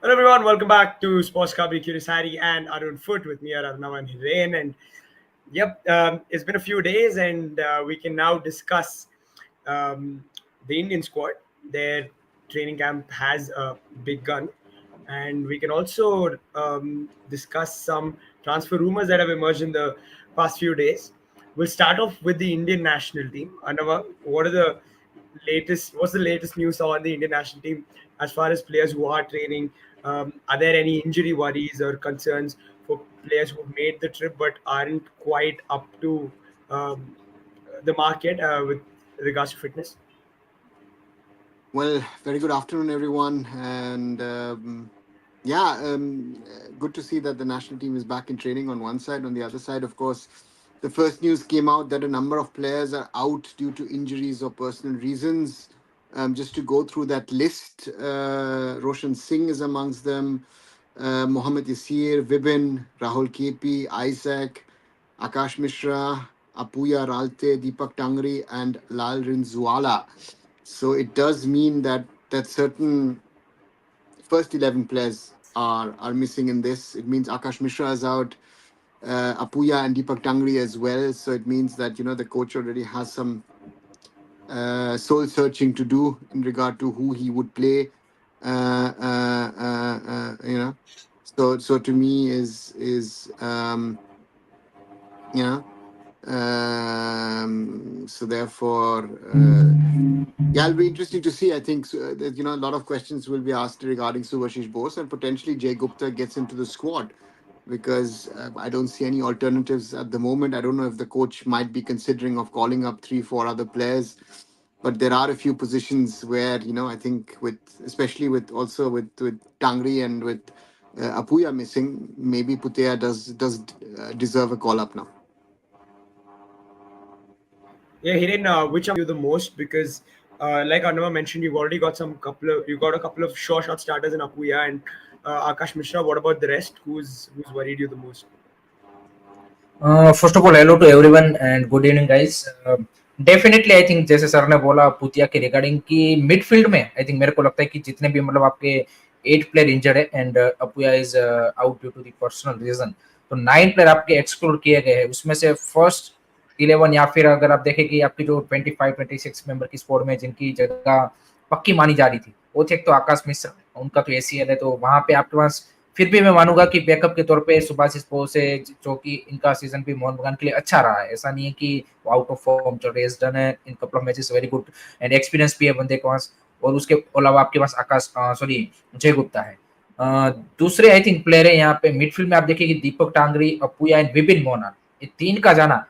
Hello everyone, welcome back to Sports Kabhi Kurisari and Arun Foot with me, Arnav and Hiren. And it's been a few days, and we can now discuss um, the Indian squad. Their training camp has begun, and we can also discuss some transfer rumors that have emerged in the past few days. We'll start off with the Indian national team. Arnav, what's the latest news on the Indian national team as far as players who are training? Are there any injury worries or concerns for players who made the trip but aren't quite up to um, the market with regards to fitness? Well, very good afternoon, everyone. And good to see that the national team is back in training on one side. On the other side, of course, the first news came out that a number of players are out due to injuries or personal reasons. Just to go through that list, Roshan Singh is amongst them, Mohammad Yasir, Vibin, Rahul KP, Isaac, Akash Mishra, Apuya Ralte, Deepak Tangri, and Lal Rinzwala. So it does mean that certain first 11 players are missing in this. It means Akash Mishra is out, Apuya and Deepak Tangri as well. So it means that the coach already has some soul searching to do in regard to who he would play. Uh, uh, uh, uh, you know, so to me is you know so therefore. Yeah, it'll be interesting to see. I think that, a lot of questions will be asked regarding Subhashish Bose, and potentially Jay Gupta gets into the squad because I don't see any alternatives at the moment. I don't know if the coach might be considering of calling up three, four other players, but there are a few positions where I think with especially with Tangri and with Apuya missing, maybe Putea does deserve a call up now. Yeah, Hiren, which you the most because, like Arnav mentioned, you got a couple of short starters in Apuya and Akash Mishra. What about the rest? Who's worried you the most? First of all, hello to everyone and good evening, guys. Definitely I think जैसे sir ने बोला पुतिया के regarding की midfield में I think मेरे को लगता है कि जितने भी मतलब आपके 8 प्लेयर इंजर्ड है and Apuia is out due to the personal reason, तो 9 प्लेयर आपके एक्सक्लूड किए गए हैं। उसमें से फर्स्ट 11 या फिर अगर आप देखें कि आपकी जो 25-26 मेंबर की स्क्वाड में जिनकी जगह पक्की मानी जा रही थी वो थे, एक तो आकाश मिश्रा, उनका तो एसीएल है, तो वहां पे आपके पास फिर भी मैं मानूंगा कि बैकअप के तौर पे सुभाषिस बोस है, जो कि इनका सीजन भी मोहन बगान के लिए अच्छा रहा है। ऐसा नहीं है कि वो आउट ऑफ फॉर्म चल रहे हैं, डन है in couple of matches, very good and experience भी है बंदे के पास। और उसके अलावा आपके पास आकाश सॉरी जय गुप्ता है। दूसरे आई थिंक प्लेयर है यहाँ पे मिडफील्ड में, आप देखिए कि दीपक टांगरी, अपुया एंड विपिन मोहन, ये तीन का जाना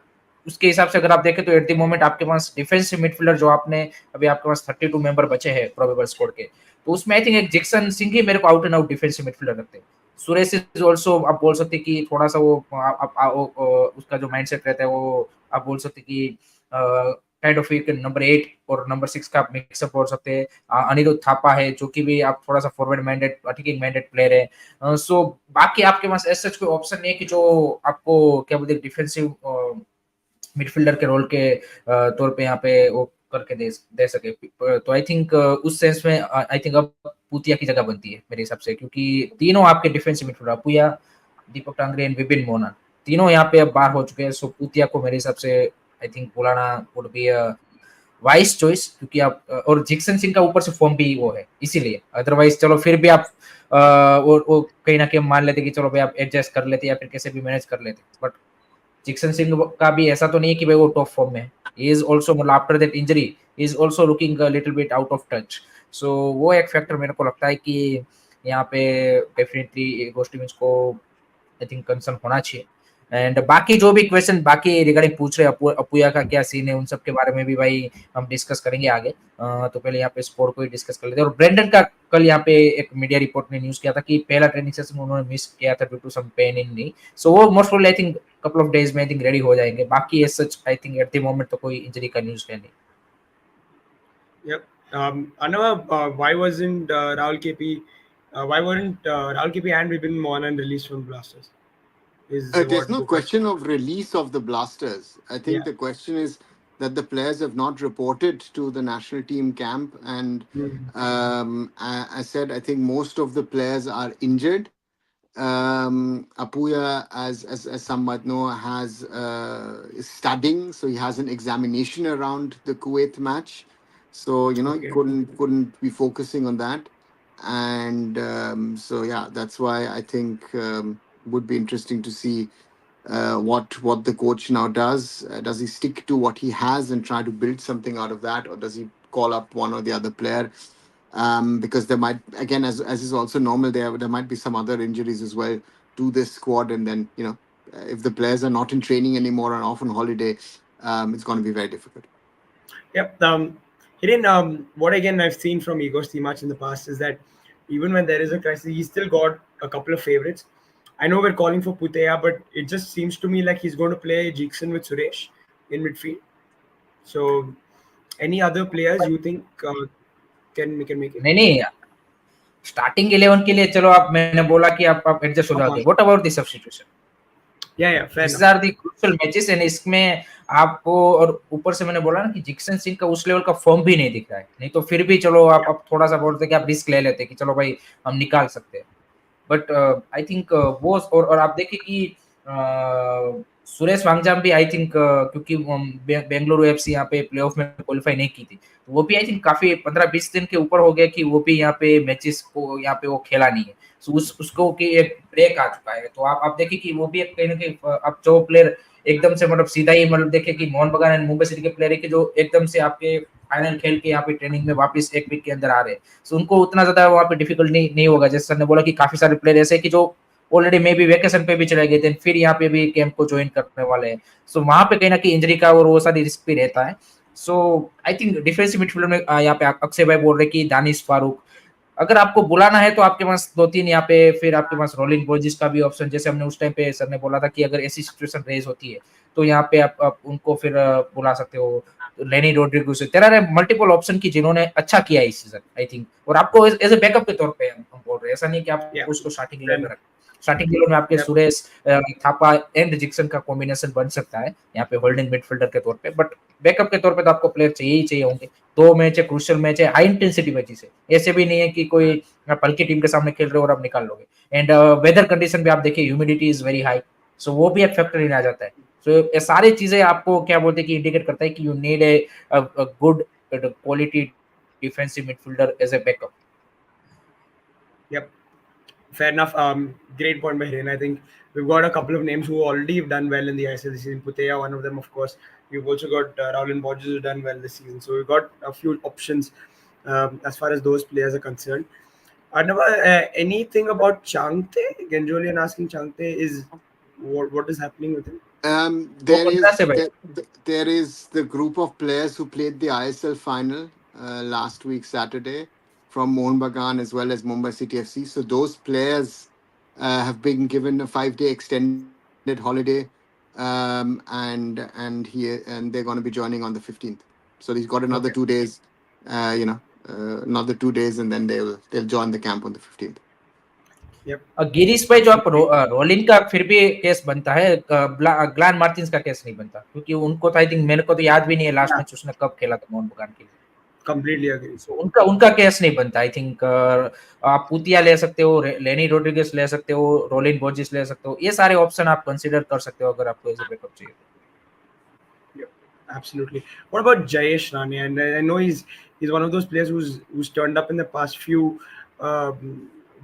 उसके हिसाब से अगर आप देखें तो एट द मोमेंट आपके पास डिफेंसिव मिडफील्डर जो आपने अभी आपके पास 32 मेंबर बचे हैं प्रोबेबल स्क्वाड के, तो उसमें आई थिंक एक जैक्सन सिंह ही मेरे को out and out defensive midfielder लगते हैं। सुरेश इज ऑल्सो आप बोल सकते हैं कि थोड़ा सा वो उसका जो माइंडसेट रहता है वो आप बोल सकते हैं कि काइंड ऑफ एक नंबर 8 और नंबर 6 का आप मिक्सअप बोल सकते हैं। अनिरुद्ध थापा है जो कि भी आप थोड़ा सा forward minded attacking minded player है। सो बाकी आपके पास ऐसा कोई ऑप्शन नहीं है कि जो आपको क्या बोलते हैं डिफेंसिव मिडफील्डर के रोल के तौर पे यहाँ पे वो करके दे सके। तो आई थिंक उस सेंस में आई थिंक अब पुतिया की जगह बनती है मेरे हिसाब से, क्योंकि तीनों आपके defensive midfielder Apuia, Deepak Tangri and Vipin Mohan तीनों यहाँ पे अब बाहर हो चुके हैं। सो पुतिया को मेरे हिसाब से आई थिंक बुलाना वुड बी वाइस चॉइस, क्योंकि आप और जैक्सन सिंह का ऊपर से फॉर्म भी वो है इसीलिए। अदरवाइज चलो फिर भी आप वो कहीं ना कहीं मान लेते कि चलो भाई आप एडजस्ट कर लेते या फिर कैसे भी मैनेज कर लेते, बट जैक्सन सिंह का भी ऐसा तो नहीं है कि भाई वो टॉप फॉर्म में है। ही इज आल्सो मतलब after that injury is also looking a little bit out of touch. So वो एक फैक्टर मेरे को लगता है कि यहाँ पे डेफिनेटली गोस्टिमिंस को आई थिंक कंसर्न होना चाहिए। एंड बाकी जो भी क्वेश्चन बाकी रिगार्डिंग पूछ रहे अपुया का क्या सीन है, उन सब के बारे में भी भाई हम डिस्कस करेंगे आगे। तो पहले यहाँ पे स्कोर को ही डिस्कस कर लेते हैं। और ब्रेंडन का कल यहाँ पे एक मीडिया रिपोर्ट ने न्यूज किया था कि पहला ट्रेनिंग सेशन उन्होंने मिस किया था due to some pain in knee, so वो most probably I think couple of days में आई थिंक रेडी हो जाएंगे। बाकी as such I think at the moment तो कोई इंजरी का न्यूज है नहीं। Yep. Anava, why wasn't Rahul KP? Why weren't Rahul KP and Vipin Mohan released from Blasters? Is There's what no the question. question of release of the blasters. I Yeah. think the question is that the players have not reported to the national team camp, and Mm. I said I think most of the players are injured. Apuya, as some might know, has is studying, so he has an examination around the Kuwait match. So he Okay. couldn't be focusing on that, and so yeah, that's why I think would be interesting to see what the coach now does. Does he stick to what he has and try to build something out of that, or does he call up one or the other player? Because there might, again, as is also normal, there might be some other injuries as well to this squad, and then if the players are not in training anymore and off on holiday, it's going to be very difficult. Yep. Hiren, what again I've seen from Igor Stimac in the past is that even when there is a crisis, he's still got a couple of favorites. I know we're calling for Putea, but it just seems to me like he's going to play Jackson with Suresh in midfield. So, any other players you think can make it? नहीं नहीं, starting 11 के लिए चलो, आप मैंने बोला कि आप एडजस्ट हो जाओगे. What about the substitution? Yeah, fair this enough. Are the crucial matches, and इसमें आपको, और ऊपर से मैंने बोला ना कि जिक्सन सिंह का उस लेवल का फॉर्म भी नहीं दिख रहा है. नहीं तो फिर भी चलो, आप थोड़ा सा बोलते कि आप रिस्क ले लेते कि चलो भाई हम निकाल सकते हैं. बट आई थिंक वो, और आप देखिए कि सुरेश वांगजाम भी आई थिंक, क्योंकि बेंगलुरु एफसी यहाँ पे प्लेऑफ में क्वालिफाई नहीं की थी, तो वो भी आई थिंक काफी 15-20 दिन के ऊपर हो गया कि वो भी यहाँ पे मैचेस को यहाँ पे वो खेला नहीं है. सो उसको कि एक ब्रेक आ चुका है. तो आप देखिए कि वो भी एक कहीं ना कहीं, आप जो प्लेयर एकदम से मतलब सीधा ही मतलब देखे कि मोहन बगान एंड मुंबई सिटी के प्लेयर है कि जो एकदम से आपके फाइनल खेल के यहाँ पे ट्रेनिंग में वापस एक वीक के अंदर आ रहे हैं, सो उनको उतना ज्यादा वहाँ पे डिफिकल्ट नहीं होगा. जैसे सर ने बोला कि काफी सारे प्लेयर ऐसे कि जो ऑलरेडी मे बी वेकेशन पे भी चले गए थे, फिर यहाँ पे भी कैंप को ज्वाइन करने वाले हैं. सो वहां पे कहीं ना कहीं इंजरी का और वो सारी रिस्क भी रहता है. सो आई थिंक डिफेंसिव मिडफील्डर में यहाँ पे अक्षय भाई बोल रहे कि दानिश फारूक, अगर आपको बुलाना है तो आपके पास दो तीन यहाँ पे, फिर आपके पास रोलिंग बोजिस का भी ऑप्शन, जैसे हमने उस टाइम पे सर ने बोला था कि अगर ऐसी सिचुएशन रेज होती है तो यहाँ पे आप उनको फिर बुला सकते हो. लेनी रोड्रिगो से तेरा मल्टीपल ऑप्शन की जिन्होंने अच्छा किया इस सीजन आई थिंक, और आपको एज ए बैकअप के तौर पे हम बोल रहे हैं, ऐसा नहीं कि Yeah, आपको उसको स्टार्टिंग fair 11 में enough. रखें. स्टार्टिंग 11 में आपके Yep. सुरेश, थापा एंड जिक्सन का कॉम्बिनेशन बन सकता है यहाँ पे होल्डिंग मिडफील्डर के तौर पे. बट बैकअप के तौर पे तो आपको प्लेयर चाहिए ही चाहिए होंगे. 2 मैच है, क्रूशियल मैच है, हाई इंटेंसिटी मैचेस है. ऐसे भी नहीं है कि कोई आप हल्की टीम के सामने खेल रहे हो और आप निकाल लोगे. एंड वेदर कंडीशन भी आप देखिए, ह्यूमिडिटी इज वेरी हाई, सो वो भी एक फैक्टर इन आ जाता है. सो ये सारी चीजें आपको क्या बोलते हैं कि इंडिकेट करता है कि you need a good quality defensive midfielder as a backup. Yep. Fair enough. Great point by Hiren. I think we've got a couple of names who already have done well in the ISL this season. Putea, one of them, of course. We've also got Raul Borges who's done well this season. So we've got a few options as far as those players are concerned. Arnava, anything about Changte? Genjolian asking Changte is what is happening with him? वो There 15 से is भाई. there is the group of players who played the ISL final last week Saturday from Mohun Bagan as well as Mumbai City FC. So those players have been given a 5-day extended holiday, and they're going to be joining on the 15th. So he's got another Okay. 2 days, another 2 days, and then they'll join the camp on the 15th. Yep, Girish भाई, जो आप absolutely. Rolling का फिर भी case बनता है, ग्लान Martins का case नहीं बनता, क्योंकि उनको तो आई थिंक, मेरे को तो याद भी नहीं है लास्ट Yeah, मैच उसने कब खेला था मोहन बगान के लिए. completely agree. So, उनका उनका केस नहीं बनता आई थिंक. आप पुतिया ले सकते हो, लेनी रोड्रिगेज ले सकते हो, रोलिन बोजिस ले सकते हो, ये सारे ऑप्शन आप कंसीडर कर सकते हो अगर आपको एज ए बैकअप चाहिए. Yep, absolutely. What about Jayesh Rane? And I know he's one of those players who's turned up in the past few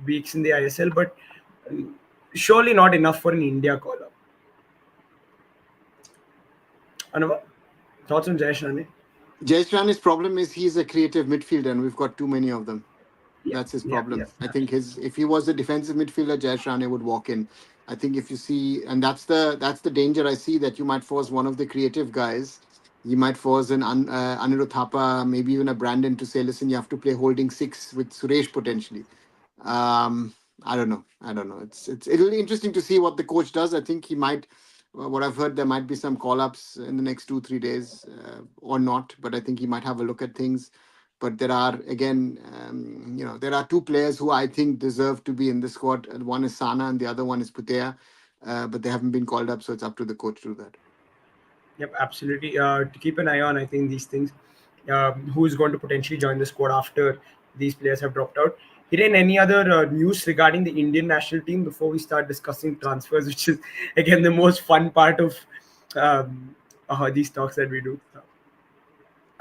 weeks in the ISL, but surely not enough for an India call up. Anava, thoughts on Jayesh Rane? Jay Shrane's problem is he's a creative midfielder, and we've got too many of them. Yeah, That's his yeah, yeah. problem. I think his if he was a defensive midfielder, Jay Rane would walk in. I think if you see, and that's the danger I see, that you might force one of the creative guys. You might force Anirudh Thapa, maybe even a Brandon to say, listen, you have to play holding six with Suresh potentially. I don't know. I don't know. It'll be interesting to see what the coach does. I think he might. What I've heard, there might be some call ups in the next 2-3 days, or not. But I think he might have a look at things. But there are again, there are two players who I think deserve to be in the squad. One is Sana, and the other one is Putea. But they haven't been called up, so it's up to the coach to do that. Yep, absolutely. To keep an eye on, I think these things. Who is going to potentially join the squad after these players have dropped out? Hiren, any other news regarding the Indian national team before we start discussing transfers, which is again the most fun part of these talks that we do.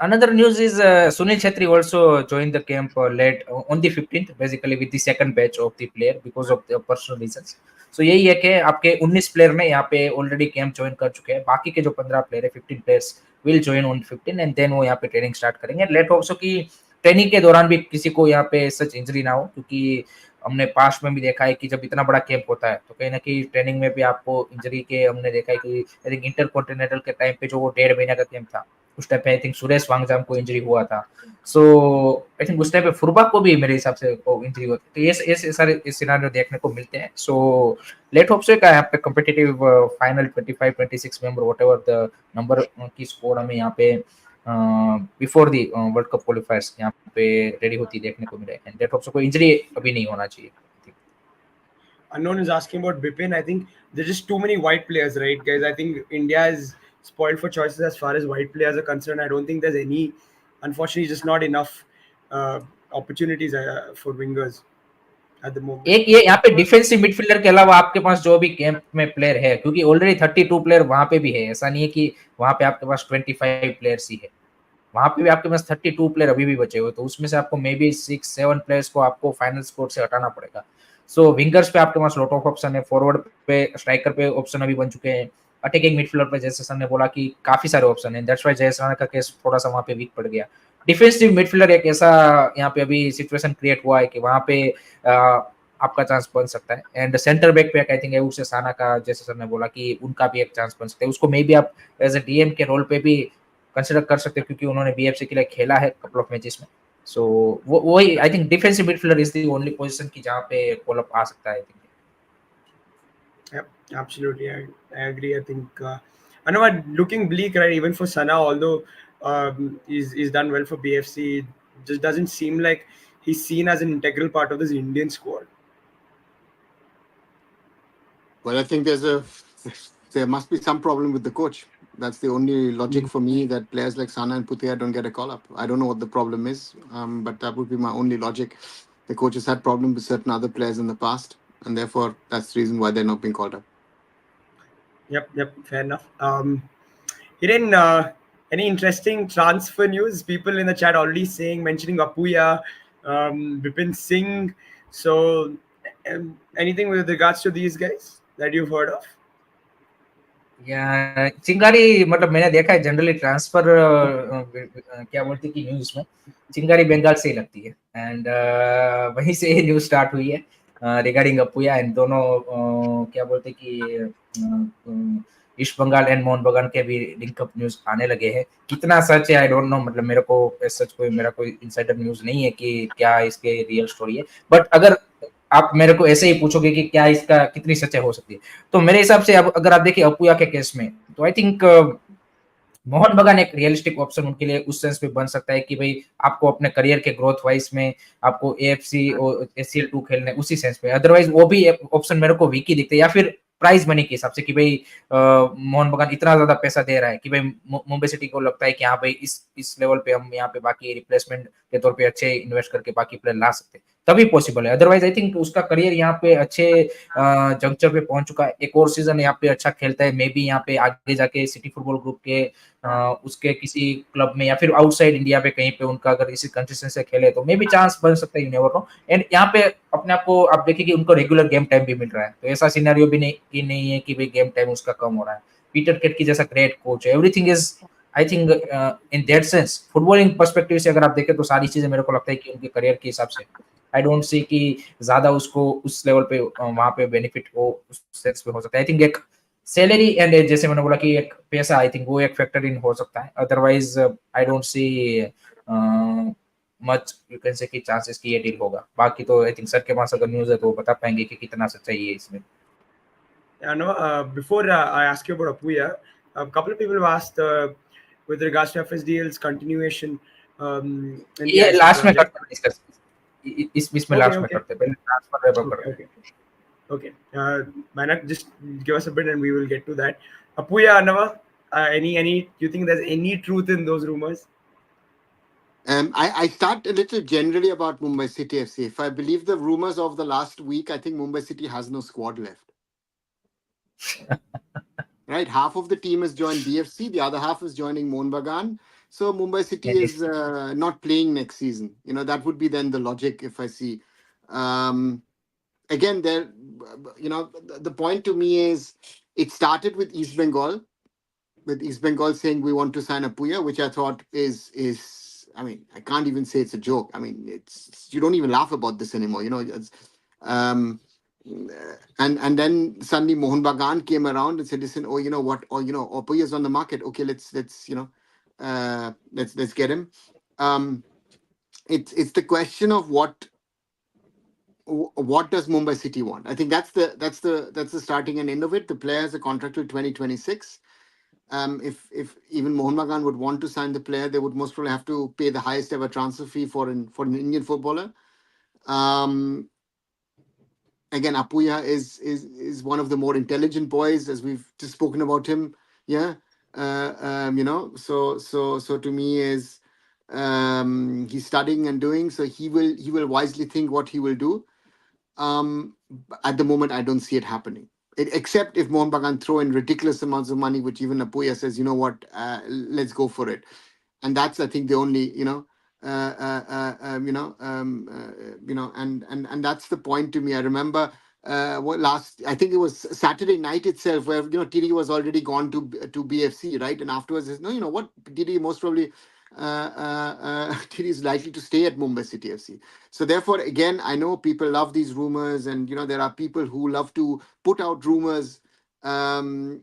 Another news is Sunil Chhetri also joined the camp late on the 15th, basically with the second batch of the player because of the personal reasons. So यही है कि आपके 19 player ने यहाँ पे already camp join कर चुके हैं, बाकी के जो 15 प्लेयर है 15 players will join on 15 and then वो यहाँ पे ट्रेनिंग स्टार्ट करेंगे. लेट होप सो कि ट्रेनिंग के दौरान भी किसी को यहाँ पे सच इंजरी ना हो, क्योंकि हमने पास्ट में भी देखा है कि जब इतना बड़ा कैंप होता है तो कहीं ना कहीं ट्रेनिंग में भी आपको इंजरी के हमने देखा है कि आई थिंक इंटर कॉन्टिनेंटल के टाइम पे जो वो 1.5 महीने का कैंप था उस टाइम पे आई थिंक सुरेश वांगजाम को इंजरी हुआ था. सो आई थिंक उस टाइम पे फुरबा को भी मेरे हिसाब से को इंजरी होती है. तो ये सारे सिनेरियो देखने को मिलते हैं. सो लेट होप सो का यहाँ पे competitive final 25 26 member whatever the number की स्कोर हमें यहाँ पे बिफोर दी वर्ल्ड कप क्वालिफायर्स यहाँ पे रेडी होती देखने को मिले. एंड लेट होप सो कोई इंजरी अभी नहीं होना चाहिए. Unknown is asking about Bipin. I think there's just too many white players, right, guys? I think India is spoiled for choices as far as white players are concerned. I don't think there's any, unfortunately, just not enough opportunities for wingers at the moment. एक ये यहाँ पे defensive midfielder के अलावा आपके पास जो भी camp में प्लेयर है, क्योंकि ऑलरेडी 32 प्लेयर वहां पे भी है, ऐसा नहीं है कि वहां पे आपके पास 25 प्लेयर्स ही है. वहां पे भी आपके पास 32 प्लेयर अभी भी बचे हुए, तो उसमें से आपको मे बी 6-7 प्लेयर्स को आपको फाइनल स्कोर से हटाना पड़ेगा. सो विंगर्स पे आपके पास लॉट ऑफ ऑप्शन है, फॉरवर्ड पे स्ट्राइकर पे ऑप्शन अभी बन चुके हैं, अटैकिंग मिडफील्डर पे जैसे सर ने बोला कि काफी सारे ऑप्शन है. दैट्स व्हाई जयेश राणा का केस थोड़ा सा वहां पे वीक पड़ गया. डिफेंसिव मिडफील्डर एक ऐसा यहाँ पे अभी सिचुएशन क्रिएट हुआ है कि वहां पे आपका चांस बन सकता है. एंड सेंटर बैक पे आई थिंक उससे साना का, जैसे सर ने बोला कि उनका भी एक चांस बन सकता है. उसको मे बी आप एज ए डीएम के रोल पे भी कंसिडर कर सकते हो, क्योंकि उन्होंने बीएफसी के लिए खेला है कपल ऑफ मैचेस में. सो वही I think defensive midfielder is the only position की जहां पे कॉल अप आ सकता है. I think Yep, absolutely. I agree. I think I know looking bleak, right? Even for Sana, although he's done well for BFC, just doesn't seem like he's seen as an integral part of this Indian squad. Well, I think there must be some problem with the coach. That's the only logic for me, that players like Sana and Putia don't get a call up. I don't know what the problem is, but that would be my only logic. The coach has had problems with certain other players in the past, and therefore that's the reason why they're not being called up. Yep, fair enough. Hiren, any interesting transfer news? People in the chat already mentioning Apuya, Bipin Singh. So, anything with regards to these guys that you've heard of? या चिंगारी, मतलब मैंने देखा है generally transfer क्या बोलते हैं कि न्यूज में चिंगारी बंगाल से ही लगती है. एंड वहीं से ये न्यूज स्टार्ट हुई है रिगार्डिंग अपुया. एंड दोनों क्या बोलते हैं कि ईस्ट बंगाल एंड मोहन बगान के भी लिंकअप न्यूज आने लगे हैं. कितना सच है आई डोंट नो, मतलब मेरे को सच मेरा कोई इनसाइडर न्यूज नहीं है कि क्या इसके रियल स्टोरी है. बट अगर आप मेरे को ऐसे ही पूछोगे कि क्या इसका कितनी सच्चाई हो सकती है, तो मेरे हिसाब से अब अगर आप देखिए अपुया के केस में, तो आई थिंक मोहन बगान एक रियलिस्टिक ऑप्शन उनके लिए उस सेंस में बन सकता है कि भाई आपको अपने करियर के ग्रोथ वाइज में आपको एएफसी और एसीएल 2 खेलने उसी सेंस में. अदरवाइज वो भी ऑप्शन मेरे को वीक ही दिखते हैं. या फिर प्राइस मनी के हिसाब से कि भाई मोहन बगान इतना ज्यादा पैसा दे रहा है कि भाई मुंबई सिटी को लगता है कि हाँ भाई इस लेवल पे हम यहाँ पे बाकी रिप्लेसमेंट के तौर पे अच्छे इन्वेस्ट करके बाकी प्लेयर ला सकते हैं, तभी पॉसिबल है. अदरवाइज आई थिंक उसका करियर यहाँ पे अच्छे जंक्चर पे पहुंच चुका है. एक और सीजन यहाँ पे अच्छा खेलता है, मे बी यहाँ पे आगे जाके सिटी फुटबॉल ग्रुप के उसके किसी क्लब में या फिर आउटसाइड इंडिया पे कहीं पे उनका अगर इसी कंसिस्टेंसी से खेले तो मे बी चांस बन सकता है. You never no. एंड यहाँ पे अपने आप को आप देखिए कि उनको रेगुलर गेम टाइम भी मिल रहा है, तो ऐसा सिनेरियो भी नहीं है कि भाई गेम टाइम उसका कम हो रहा है. पीटर केट की जैसा ग्रेट कोच है, everything is I think in that sense footballing perspective से अगर आप देखें तो सारी चीजें मेरे को लगता है कि उनके करियर के हिसाब से आई डोंट सी कि ज्यादा उसको उस लेवल पे वहां पे बेनिफिट हो उस सेंस पे हो सकता है. आई थिंक एक सैलरी एंड जैसे मैंने बोला कि एक पैसा, आई थिंक वो एक फैक्टर इन हो सकता है. Otherwise I don't see much you can say कि चांसेस कि ये डील होगा. बाकी तो आई थिंक सर के पास अगर न्यूज है तो वो बता पाएंगे कि कितना सच्चाई है इसमें. I know. Before I ask you about Apuya, a couple of people have asked with regards to FSDL's continuation. In the ये ISL लास्ट में project. करते हैं डिस्कस, इसमें लास्ट में करते हैं, पहले ट्रांसफर रेबर करते हैं. Okay. Why not just give us a bit and we will get to that. Apuya, Anava, Any? You think there's any truth in those rumors? I start a little generally about Mumbai City FC. If I believe the rumors of the last week, I think Mumbai City has no squad left. Right, half of the team has joined BFC, the other half is joining Mohun Bagan. So Mumbai City Yes. is not playing next season. That would be then the logic if I see. Um, Again, the point to me is it started with East Bengal, saying we want to sign a Puya, which I thought is I mean, I can't even say it's a joke. I mean, it's you don't even laugh about this anymore. Um, and then suddenly Mohun Bagan came around and said, listen, oh, you know what, or Puya's on the market. Okay, let's let's get him. Um, it's the question of what does Mumbai City want? I think that's the starting and end of it. The player has a contract till 2026. If even Mohun Bagan would want to sign the player, they would most probably have to pay the highest ever transfer fee for an Indian footballer. Um, Again, Apuya is one of the more intelligent boys, as we've just spoken about him. Yeah, so to me is he's studying and doing, so he will wisely think what he will do. At the moment, I don't see it happening. Except if Mohun Bagan throw in ridiculous amounts of money, which even Apuya says, you know what, let's go for it. And that's, I think, the only, and that's the point to me. I remember I think it was Saturday night itself, where TD was already gone to BFC, right? And afterwards, no, you know what, TD most probably TD is likely to stay at Mumbai City FC. So therefore, again, I know people love these rumors, and there are people who love to put out rumors, and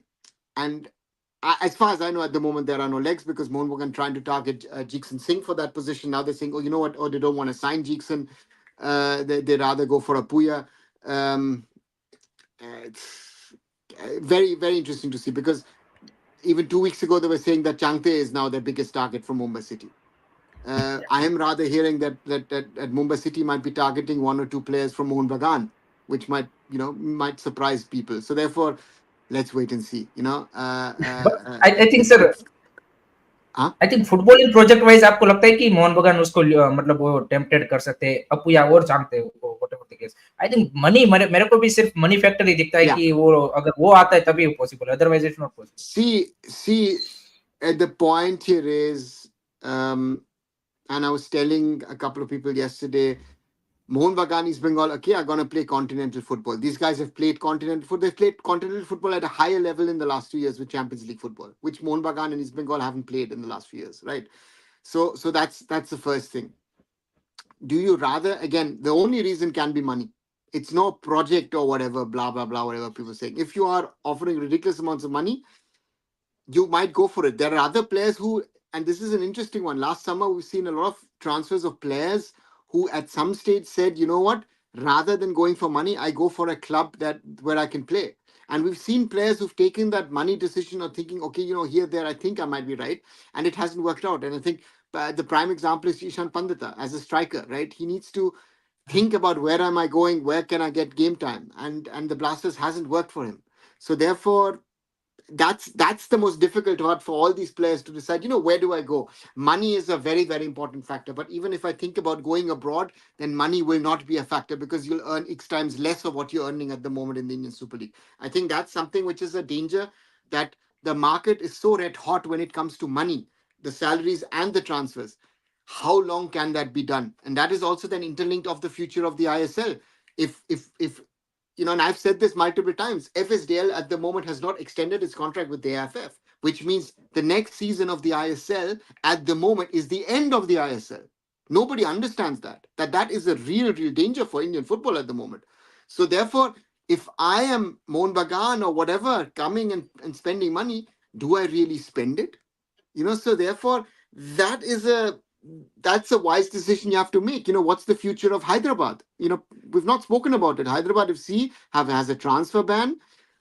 as far as I know, at the moment there are no legs, because Mohun Bagan trying to target Jeekson Singh for that position. Now they're saying, oh, you know what? Oh, they don't want to sign Jeekson. They rather go for a Puya. It's very, very interesting to see, because even 2 weeks ago they were saying that Changte is now their biggest target from Mumbai City. I am rather hearing that Mumbai City might be targeting one or two players from Mohun Bagan, which might surprise people. So therefore, let's wait and see. But I think sir, Huh? I think footballing project wise आपको लगता है कि मोहन बगान उसको मतलब वो tempted कर सकते हैं अपुया और जानते हो whatever the case I think money मेरे को भी सिर्फ मनी फैक्टर ही दिखता है Yeah. कि वो अगर वो आता है तभी वो possible otherwise it's not possible See, the point here is, and I was telling a couple of people yesterday, Mohun Bagan East Bengal, okay, are going to play continental football. These guys have played continental football. They've played continental football at a higher level in the last 2 years with Champions League football, which Mohun Bagan and East Bengal haven't played in the last few years, right? So that's the first thing. Do you rather, again, the only reason can be money. It's no project or whatever, blah, blah, blah, whatever people are saying. If you are offering ridiculous amounts of money, you might go for it. There are other players who, and this is an interesting one. Last summer, we've seen a lot of transfers of players who at some stage said, you know what, rather than going for money, I go for a club where I can play. And we've seen players who've taken that money decision of thinking, okay, here, there, I think I might be right. And it hasn't worked out. And I think the prime example is Ishan Pandita as a striker, right? He needs to think about, where am I going? Where can I get game time? And the Blasters hasn't worked for him. So therefore, that's the most difficult part for all these players to decide, where do I go. Money is a very, very important factor, but even if I think about going abroad, then money will not be a factor, because you'll earn x times less of what you're earning at the moment in the Indian Super League. I think that's something which is a danger, that the market is so red hot when it comes to money, the salaries and the transfers. How long can that be done? And that is also then interlinked of the future of the ISL. If and I've said this multiple times, FSDL at the moment has not extended its contract with the AFF, which means the next season of the ISL at the moment is the end of the ISL. Nobody understands that is a real, real danger for Indian football at the moment. So therefore, if I am Mohun Bagan or whatever coming and spending money, do I really spend it? So therefore, that is that's a wise decision you have to make. What's the future of Hyderabad? We've not spoken about it. Hyderabad FC has a transfer ban.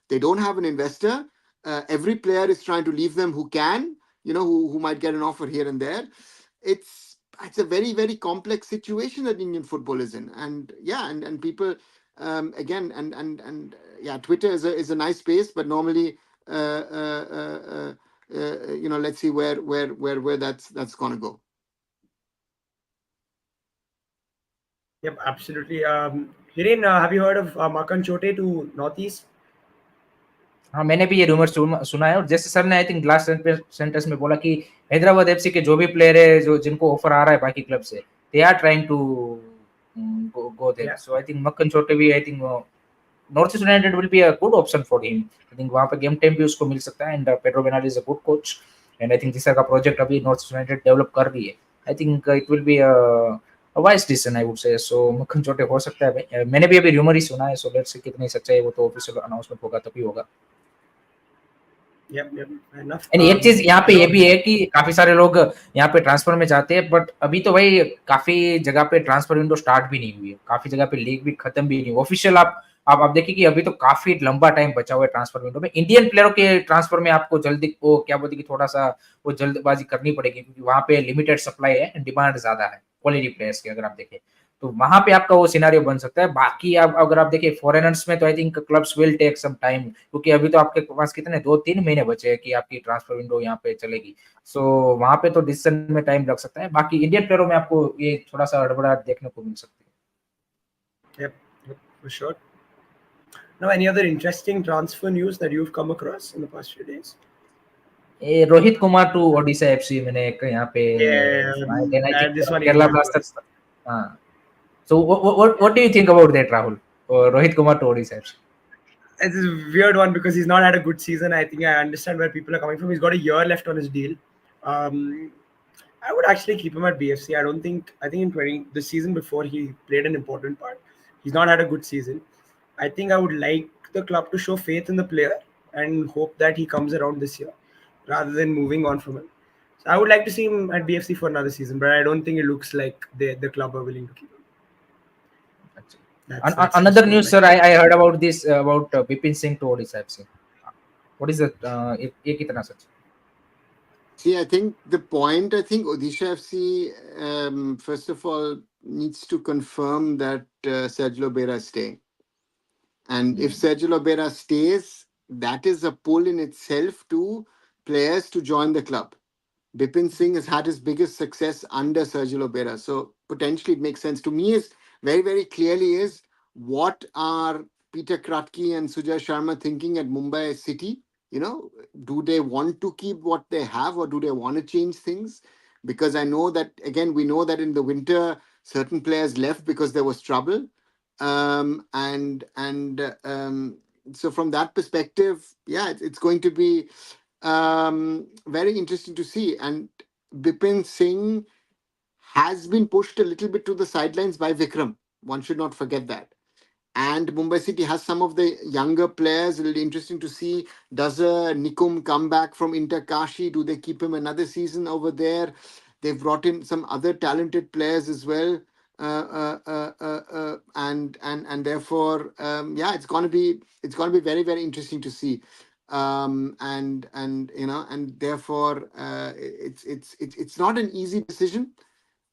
They don't have an investor. Every player is trying to leave them who can, who might get an offer here and there. It's a very, very complex situation that Indian football is in. And yeah, and people, again, and yeah, Twitter is a nice space, but normally uh, uh, uh, let's see where that's going to go. Yep, absolutely. Hiren, have you heard of Makan Chote to Northeast? हाँ, मैंने भी ये rumour सुना है, और जैसे sir ने I think last sentence में बोला कि हैदराबाद एफसी के जो भी प्लेयर है जो जिनको ऑफर आ रहा है बाकी क्लब से, they are trying to go there. Yeah. So I think Makan Chothe भी I think north east united will be a good option for him. I think वहां पे गेम टाइम भी उसको मिल सकता है, and Pedro Benali is a good coach, and I think जिस का प्रोजेक्ट अभी नॉर्थ ईस्ट यूनाइटेड डेवलप कर रही है, I think it will be a wise decision I would say. So मक्खन छोटे हो सकता है भाई. मैंने भी अभी रूमर ही सुना है, सो लेट्स सी कितनी सच्चाई है, वो तो ऑफिशियल अनाउंसमेंट होगा तभी होगा. Yep, fair enough. एंड एक चीज यहाँ I पे ये know. भी है कि काफी सारे लोग यहाँ पे ट्रांसफर में जाते हैं, बट अभी तो भाई काफी जगह पे ट्रांसफर विंडो स्टार्ट भी नहीं हुई है, काफी जगह पे लीग भी खत्म भी नहीं ऑफिशियल. आप देखिए कि अभी तो काफी लंबा टाइम बचा हुआ है ट्रांसफर विंडो में. इंडियन प्लेयरों के ट्रांसफर में आपको जल्दी वो क्या बोलते कि थोड़ा सा वो जल्दबाजी करनी पड़ेगी, क्योंकि वहां पे लिमिटेड सप्लाई है एंड डिमांड ज्यादा है क्वालिटी प्लेयर्स की. अगर आप देखें तो वहां पे आपका वो सिनेरियो बन सकता है. बाकी आप अगर आप देखिए फॉरेनर्स में तो I think clubs will take some time, क्योंकि अभी तो आपके पास कितने 2-3 महीने बचे हैं कि आपकी ट्रांसफर विंडो यहाँ पे चलेगी. सो वहां पे तो डिसीजन में टाइम लग सकता है. बाकी इंडियन प्लेयरों में आपको ये थोड़ा सा हड़बड़ाहट देखने को मिल सकती है. Yep, for sure. Now, any other interesting transfer news that you've come across in the past few days? ये रोहित कुमार टू ओडिशा एफसी मैंने एक यहाँ पे Yeah, सुना है. Then I think this one Kerala even blasters. was. हाँ. So what do you think about that, Rahul? Rohit Kumar to Odisha FC. It's a weird one because he's not had a good season. I think I understand where people are coming from. He's got a year left on his deal. Um, I would actually keep him at BFC. I don't think. I think in 20 the season before he played an important part. He's not had a good season. I think I would like the club to show faith in the player and hope that he comes around this year rather than moving on from him. So I would like to see him at BFC for another season, but I don't think it looks like the club are willing to keep him. That's Another just from news, my sir, side. I heard about this about Bipin Singh to Odisha FC. What is that? ये कितना सच? See, I think Odisha FC, first of all, needs to confirm that Sergio Lobera is staying. And if Sergio Lobera stays, that is a pull in itself to players to join the club. Bipin Singh has had his biggest success under Sergio Lobera. So potentially it makes sense. To me, is very, very clearly is what are Peter Kratky and Sujay Sharma thinking at Mumbai City? Do they want to keep what they have, or do they want to change things? Because I know that, again, we know that in the winter, certain players left because there was trouble. So from that perspective, yeah, it's going to be very interesting to see. And Bipin Singh has been pushed a little bit to the sidelines by Vikram. One should not forget that. And Mumbai City has some of the younger players. It'll be interesting to see, does a Nikum come back from Inter Kashi? Do they keep him another season over there? They've brought in some other talented players as well. And therefore, yeah, it's gonna be very, very interesting to see. And therefore, it's not an easy decision.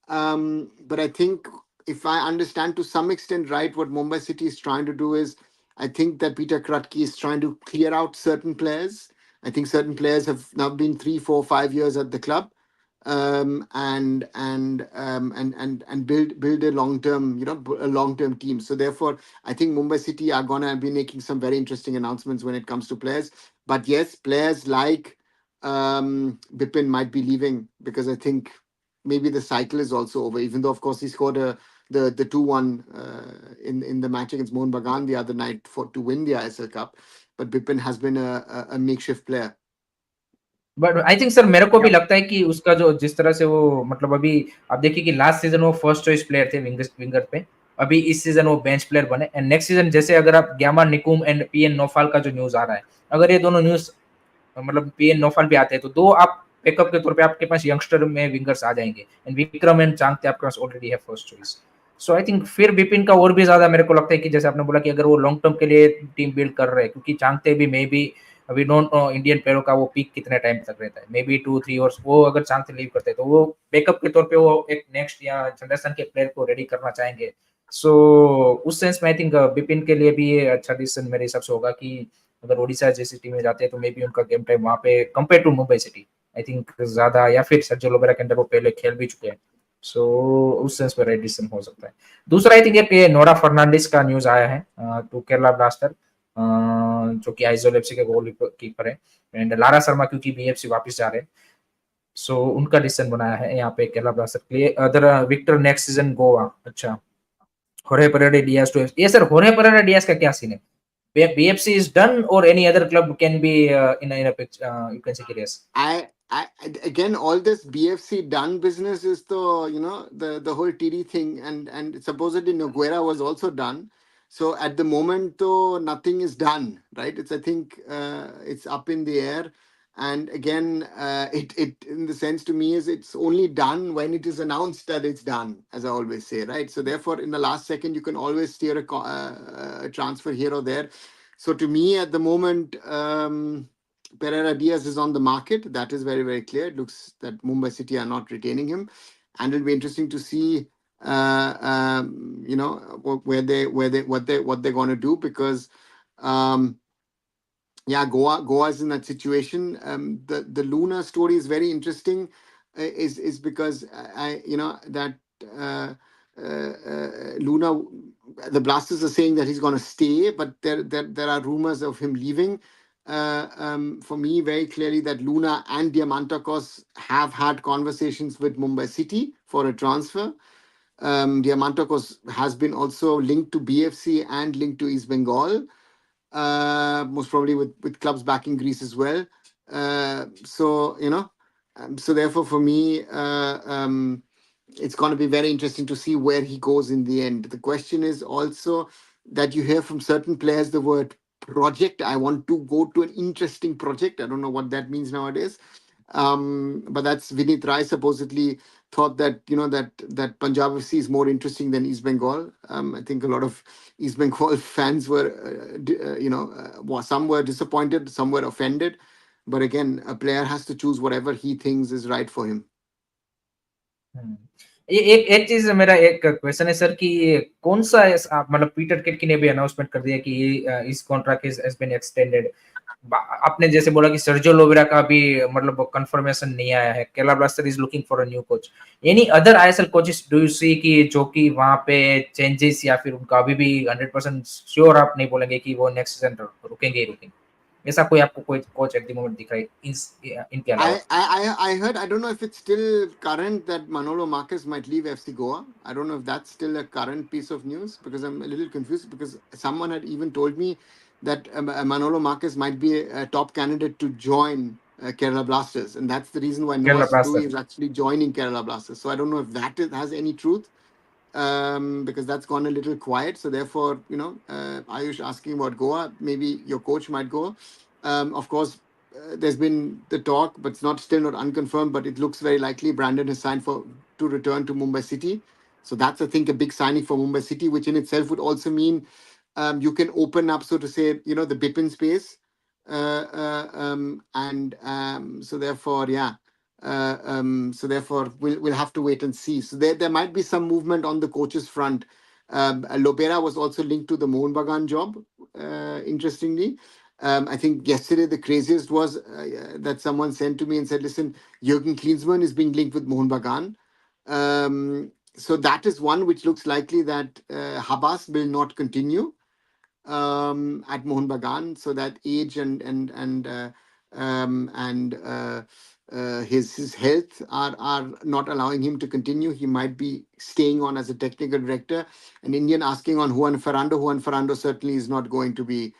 But I think, if I understand to some extent right, what Mumbai City is trying to do is, I think that Peter Kratky is trying to clear out certain players. I think certain players have now been 3, 4, 5 years at the club, and build a long term team. So therefore, I think Mumbai City are gonna be making some very interesting announcements when it comes to players. But yes, players like Bipin might be leaving, because I think maybe the cycle is also over. Even though, of course, he scored the 2-1 in the match against Mohun Bagan the other night to win the ISL Cup, but Bipin has been a makeshift player. But I think sir मेरे को भी Yeah. लगता है कि उसका जो जिस तरह से वो मतलब अभी आप देखिए कि लास्ट सीजन वो फर्स्ट चॉइस प्लेयर थे विंगर पे, अभी इस सीजन वो बेंच प्लेयर बने, एंड नेक्स्ट सीजन जैसे अगर आप gamma Nikum and PN Naufal का जो न्यूज आ रहा है, अगर ये दोनों न्यूज मतलब पीएन नौफाल भी आते हैं तो दो आप बैकअप के तौर पे आपके पास यंगस्टर में विंगर्स आ जाएंगे, एंड विक्रम एंड चांगते आपके पास ऑलरेडी है first choice. So I think फिर बिपिन का और भी ज्यादा मेरे को लगता है कि जैसे आपने बोला कि अगर वो लॉन्ग टर्म के लिए टीम बिल्ड कर रहे हैं, क्योंकि चांगते भी may be we don't know Indian प्लेयरों का वो पीक कितने टाइम तक रहता है, मे बी 2-3 इयर्स. वो अगर चांगते लीव करते हैं तो वो बैकअप के तौर पे वो एक नेक्स्ट या जनरेशन के प्लेयर को रेडी करना चाहेंगे. सो उस सेंस में आई थिंक बिपिन के लिए भी ये अच्छा डिसीजन मेरे हिसाब से होगा कि अगर ओडिशा जैसी टीमें जाते हैं तो मे बी उनका गेम टाइम वहाँ पे compare to Mumbai city I think ज्यादा, या फिर सर्जियो लोबेरा के अंदर वो पहले खेल भी चुके हैं, सो उस सेंस में राइट डिसीजन हो सकता है। दूसरा आई थिंक ये नोरा फर्नांडिस का न्यूज आया है टू केरला ब्लास्टर, जो कि आइसोल एफसी के गोल कीपर है, एंड लारा शर्मा क्योंकि बीएफसी वापस जा रहे हैं, सो उनका डिसीजन बनाया है यहाँ पे केरला ब्लास्टर के लिए। Other Victor next season Goa, अच्छा होरे परेरा डियास टू ये सर, होरे परेरा डियास का क्या सीन है? BFC is done or any other club can be in a pitch, you can say yes. I again, all this BFC done business is the, you know, the whole TD thing, and supposedly Noguera was also done. So at the moment, though, nothing is done, right? It's, I think, it's up in the air. And again, it in the sense to me is it's only done when it is announced that it's done, as I always say, right? So therefore, in the last second, you can always steer a transfer here or there. So to me, at the moment, Pereira Diaz is on the market. That is very, very clear. It looks that Mumbai City are not retaining him, and it'll be interesting to see, you know, what they're going to do, because, yeah, Goa is in that situation. The Luna story is very interesting, is because I you know that. Luna, the Blasters are saying that he's going to stay, but there are rumors of him leaving. For me, very clearly that Luna and Diamantakos have had conversations with Mumbai City for a transfer. Diamantakos has been also linked to BFC and linked to East Bengal, most probably with clubs back in Greece as well. So, you know, so therefore for me, it's going to be very interesting to see where he goes in the end. The question is also that you hear from certain players the word project. I want to go to an interesting project. I don't know what that means nowadays. But that's Vinit Rai supposedly thought that, you know, that Punjab FC is more interesting than East Bengal. I think a lot of East Bengal fans were, some were disappointed, some were offended. But again, a player has to choose whatever he thinks is right for him. ये एक चीज मेरा एक question है sir कि कौन सा मतलब पीटर किटकी ने भी अनाउंसमेंट कर दिया कि इस कॉन्ट्रैक्ट हैज बीन एक्सटेंडेड। आपने जैसे बोला कि सर्जियो लोबेरा का भी मतलब कंफर्मेशन नहीं आया है, Kerala blaster is looking for a new coach. Any other ISL coaches do you see कि जो कि वहां पे चेंजेस या फिर उनका अभी भी 100% श्योर आप नहीं बोलेंगे कि वो नेक्स्ट सीजन रुकेंगे ही रुकेंगे, ऐसा कोई आपको कोई कोच एट द मोमेंट दिख रहा है इनके अलावा? I heard, I don't know if it's still current, that Manolo Marquez might leave FC Goa. I don't know if that's still a current piece of news, because I'm a little confused, because someone had even told me that Manolo Marquez might be a top candidate to join Kerala Blasters, and that's the reason why Noah Kerala Sidhu blaster is actually joining Kerala Blasters. So I don't know if has any truth, because that's gone a little quiet. So therefore, you know, Ayush asking about Goa, maybe your coach might go. Of course, there's been the talk, but it's not still not unconfirmed. But it looks very likely Brandon has signed to return to Mumbai City. So that's, I think, a big signing for Mumbai City, which in itself would also mean you can open up, so to say, you know, the Bipin space. So therefore, yeah. So therefore, we'll have to wait and see. So there might be some movement on the coaches front. Lopera was also linked to the Mohun Bagan job. Interestingly, I think yesterday the craziest was that someone sent to me and said, "Listen, Jürgen Klinsmann is being linked with Mohun Bagan." So that is one which looks likely that Habas will not continue at Mohun Bagan, so that age and his health are not allowing him to continue. He might be staying on as a technical director. An Indian asking on Juan Ferrando. Juan Ferrando certainly is not going to be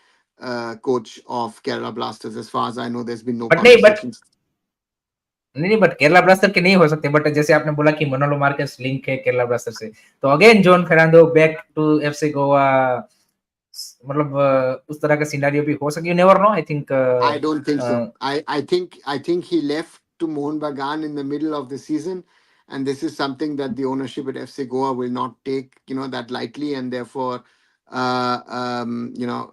coach of Kerala Blasters. As far as I know, there's been no but नहीं but conversations. नहीं but Kerala blaster के नहीं हो सकते, but जैसे आपने बोला कि मनोलो मार्केस लिंक है केरला ब्लास्टर से, तो again Juan Ferrando back to FC Goa, मतलब उस तरह का सिनेरियो भी हो सके, you never know. I think I don't think so. I think he left to Mohun Bagan in the middle of the season, and this is something that the ownership at FC Goa will not take, you know, that lightly, and therefore,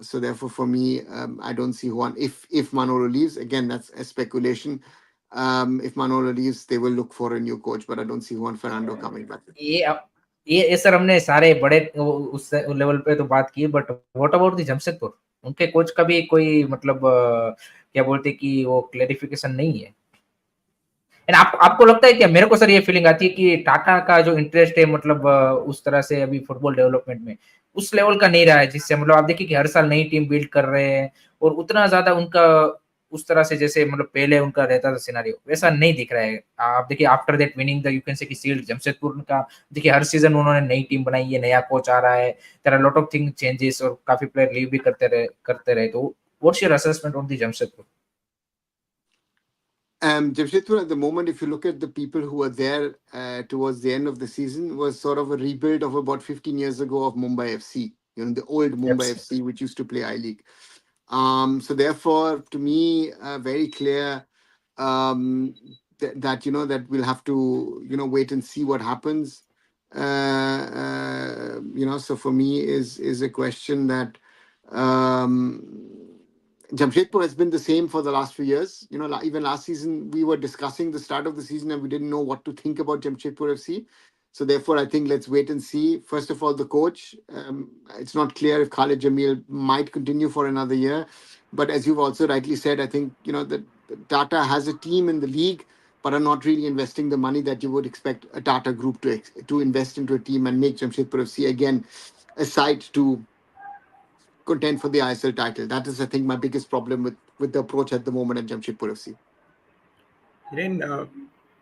so therefore for me, I don't see one. If Manolo leaves, again, that's a speculation. If Manolo leaves, they will look for a new coach, but I don't see Juan Fernando coming back. ये sir हमने सारे बड़े उस level पे तो बात की, but what about the Jamshedpur? उनके कोच का भी कोई मतलब क्या बोलते कि वो क्लेरिफिकेशन नहीं है। एंड आपको लगता है क्या, मेरे को सर ये फीलिंग आती है कि टाटा का जो इंटरेस्ट है मतलब उस तरह से अभी फुटबॉल डेवलपमेंट में उस लेवल का नहीं रहा है, जिससे मतलब आप देखिए कि हर साल नई टीम बिल्ड कर रहे हैं और उतना ज्यादा उनका उस तरह से जैसे मतलब पहले उनका रहता था सिनारियो वैसा नहीं दिख रहा है। आप देखिए after that winning the you can say कि सील्ड जमशेदपुर का, देखिए हर सीजन उन्होंने नई टीम बनाई है, नया कोच आ रहा है, there are lot of thing changes और काफी प्लेयर लीव भी करते रहे। तो what's your assessment on the Jamshedpur? Jamshedpur at the moment, if you look at the people who were there towards the end of the season, was sort of a rebuild of about 15 years ago of Mumbai FC, the old Mumbai Yes. FC, which used to play I League. So therefore, to me, very clear that that we'll have to wait and see what happens. So for me is a question that Jamshedpur has been the same for the last few years. Even last season we were discussing the start of the season and we didn't know what to think about Jamshedpur FC. So therefore, I think let's wait and see. First of all, the coach. It's not clear if Khalid Jamil might continue for another year. But as you've also rightly said, I think that Tata has a team in the league, but are not really investing the money that you would expect a Tata group to invest into a team and make Jamshedpur FC again a side to contend for the ISL title. That is, I think, my biggest problem with the approach at the moment at Jamshedpur FC. Hiren,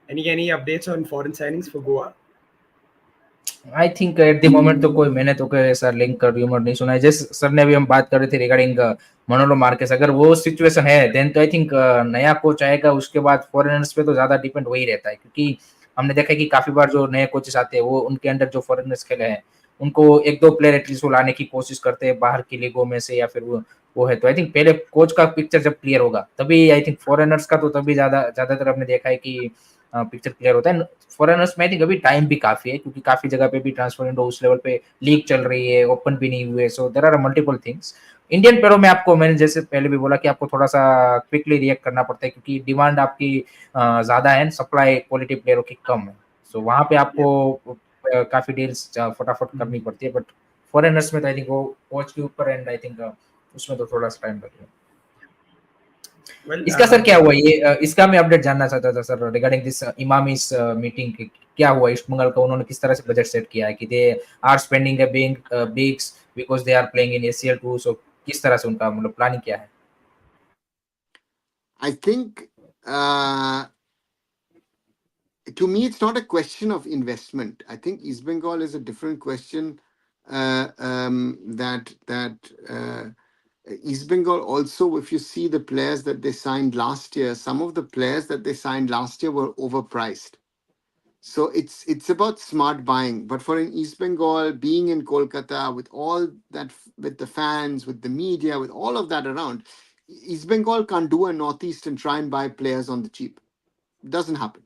any updates on foreign signings for Goa? I think at the moment तो कोई, मैंने तो कोई ऐसा link का rumour नहीं सुना है। जैसे सर ने अभी हम बात कर रहे थे रिगार्डिंग मनोलो मार्केस, अगर वो सिचुएशन है देन तो आई थिंक नया कोच आएगा उसके बाद फॉरेनर्स पे तो ज्यादा डिपेंड वही रहता है, क्योंकि हमने देखा है कि काफी बार जो नए कोचेस आते हैं वो उनके अंडर जो फॉरेनर्स खेले हैं उनको एक दो प्लेयर एटलीस्ट वो लाने की कोशिश करते हैं बाहर की लीगों में से, या फिर वो है। तो आई थिंक पहले कोच का पिक्चर जब क्लियर होगा तभी आई थिंक फॉरेनर्स का तो तभी ज्यादातर हमने देखा है कि पिक्चर क्लियर होता है। फॉरेनर्स में आई थिंक अभी टाइम भी काफी है, क्योंकि काफी जगह पे भी ट्रांसफर विंडो उस लेवल पे लीग चल रही है, ओपन भी नहीं हुए, so there are multiple things. Indian प्लेयरों में आपको मैंने जैसे पहले भी बोला कि आपको थोड़ा सा क्विकली रिएक्ट करना पड़ता है, क्योंकि डिमांड आपकी ज्यादा है, सप्लाई क्वालिटी प्लेयरों की कम है। सो वहां पे Yeah. आपको काफी डील्स फटाफट करनी पड़ती है। बट फॉरेनर्स में तो आई थिंक वो कोच के ऊपर एंड आई थिंक उसमें तो थोड़ा सा टाइम लगेगा। Well, इसका सर क्या हुआ ये इसका मैं अपडेट जानना चाहता था सर रिगार्डिंग दिस इमामीस मीटिंग। क्या हुआ ईस्ट बंगाल का, उन्होंने किस तरह से बजट सेट किया है कि they are spending a big bigs because they are playing in ACL 2, so किस तरह से उनका मतलब प्लानिंग क्या है? I think to me, it's not a question of investment. I think East Bengal is a different question. That East Bengal also, if you see the players that they signed last year, some of the players that they signed last year were overpriced. So it's about smart buying. But for an East Bengal being in Kolkata with all that, with the fans, with the media, with all of that around, East Bengal can't do a Northeast and try and buy players on the cheap. It doesn't happen.